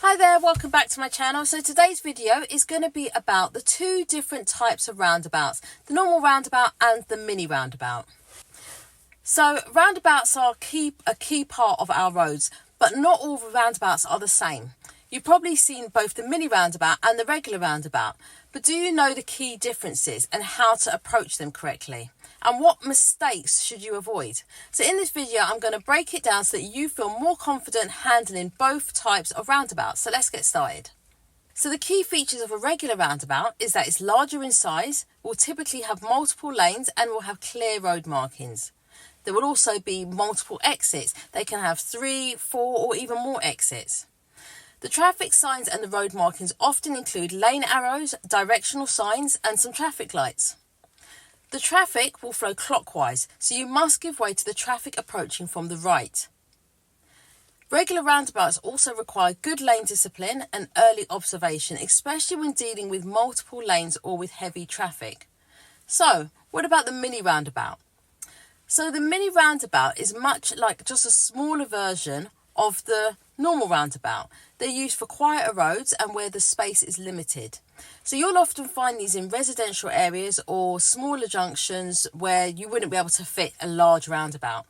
Hi there, welcome back to my channel. So today's video is going to be about the two different types of roundabouts, the normal roundabout and the mini roundabout. So roundabouts are a key part of our roads, but not all the roundabouts are the same. You've probably seen both the mini roundabout and the regular roundabout, but do you know the key differences and how to approach them correctly? And what mistakes should you avoid? So in this video, I'm going to break it down so that you feel more confident handling both types of roundabouts. So let's get started. So the key features of a regular roundabout is that it's larger in size, will typically have multiple lanes and will have clear road markings. There will also be multiple exits. They can have 3, 4 or even more exits. The traffic signs and the road markings often include lane arrows, directional signs and some traffic lights. The traffic will flow clockwise, so you must give way to the traffic approaching from the right. Regular roundabouts also require good lane discipline and early observation, especially when dealing with multiple lanes or with heavy traffic. So, what about the mini roundabout? So the mini roundabout is much like just a smaller version of the normal roundabout. They're used for quieter roads and where the space is limited. So you'll often find these in residential areas or smaller junctions where you wouldn't be able to fit a large roundabout.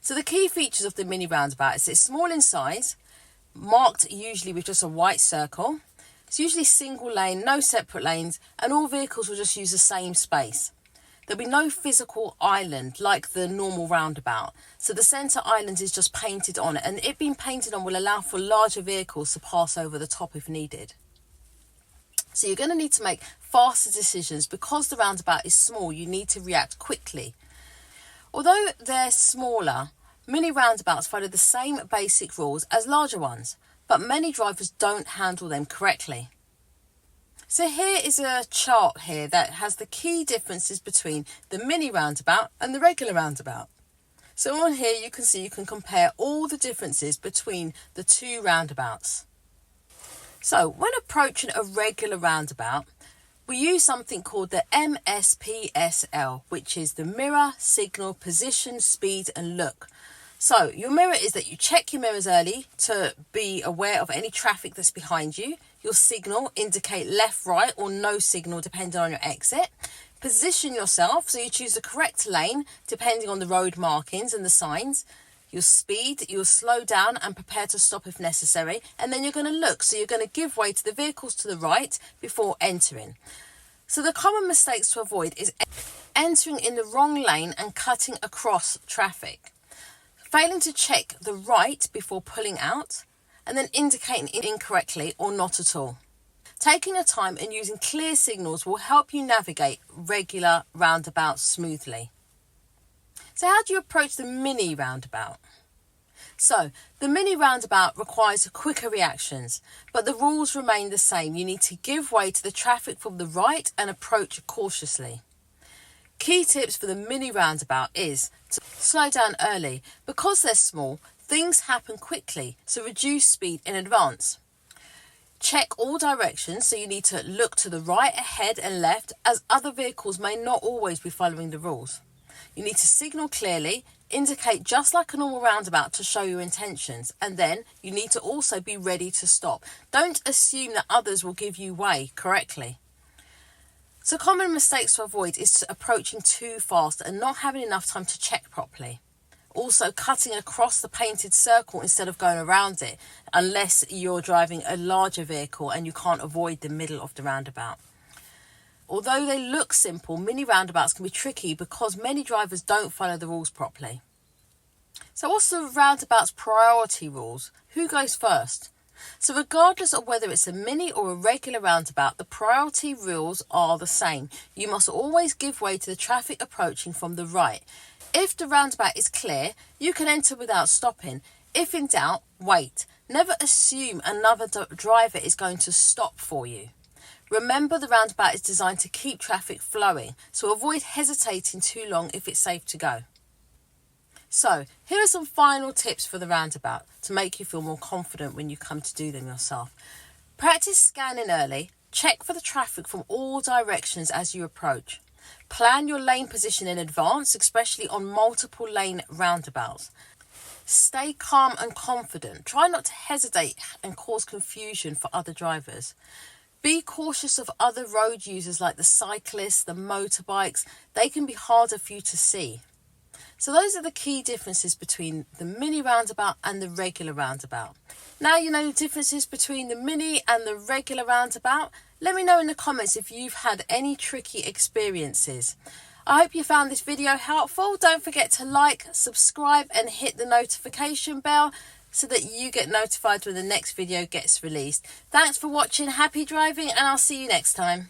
So the key features of the mini roundabout is it's small in size, marked usually with just a white circle. It's usually single lane, no separate lanes, and all vehicles will just use the same space. There'll be no physical island like the normal roundabout. So the centre island is just painted on, and it being painted on will allow for larger vehicles to pass over the top if needed. So you're going to need to make faster decisions. Because the roundabout is small, you need to react quickly. Although they're smaller, mini roundabouts follow the same basic rules as larger ones, but many drivers don't handle them correctly. So here is a chart here that has the key differences between the mini roundabout and the regular roundabout. So on here you can compare all the differences between the two roundabouts. So when approaching a regular roundabout, we use something called the MSPSL, which is the mirror, signal, position, speed and look. So your mirror is that you check your mirrors early to be aware of any traffic that's behind you. Your signal indicate left, right or no signal depending on your exit. Position yourself, so you choose the correct lane depending on the road markings and the signs. Your speed, you'll slow down and prepare to stop if necessary. And then you're going to look, so you're going to give way to the vehicles to the right before entering. So the common mistakes to avoid is entering in the wrong lane and cutting across traffic. Failing to check the right before pulling out, and then indicating incorrectly or not at all. Taking your time and using clear signals will help you navigate regular roundabouts smoothly. So how do you approach the mini roundabout? So the mini roundabout requires quicker reactions, but the rules remain the same. You need to give way to the traffic from the right and approach cautiously. Key tips for the mini roundabout is to slow down early. Because they're small, things happen quickly, so reduce speed in advance. Check all directions, so you need to look to the right, ahead and left, as other vehicles may not always be following the rules. You need to signal clearly, indicate just like a normal roundabout to show your intentions, and then you need to also be ready to stop. Don't assume that others will give you way correctly. So common mistakes to avoid is approaching too fast and not having enough time to check properly. Also cutting across the painted circle instead of going around it, unless you're driving a larger vehicle and you can't avoid the middle of the roundabout. Although they look simple, mini roundabouts can be tricky because many drivers don't follow the rules properly. So what's the roundabout's priority rules? Who goes first? So regardless of whether it's a mini or a regular roundabout, the priority rules are the same. You must always give way to the traffic approaching from the right. If the roundabout is clear, you can enter without stopping. If in doubt, wait. Never assume another driver is going to stop for you. Remember, the roundabout is designed to keep traffic flowing, so avoid hesitating too long if it's safe to go. So, here are some final tips for the roundabout to make you feel more confident when you come to do them yourself. Practice scanning early. Check for the traffic from all directions as you approach. Plan your lane position in advance, especially on multiple lane roundabouts. Stay calm and confident. Try not to hesitate and cause confusion for other drivers. Be cautious of other road users like the cyclists, the motorbikes. They can be harder for you to see. So those are the key differences between the mini roundabout and the regular roundabout. Now you know the differences between the mini and the regular roundabout. Let me know in the comments if you've had any tricky experiences. I hope you found this video helpful. Don't forget to like, subscribe and hit the notification bell so that you get notified when the next video gets released. Thanks for watching, happy driving, and I'll see you next time.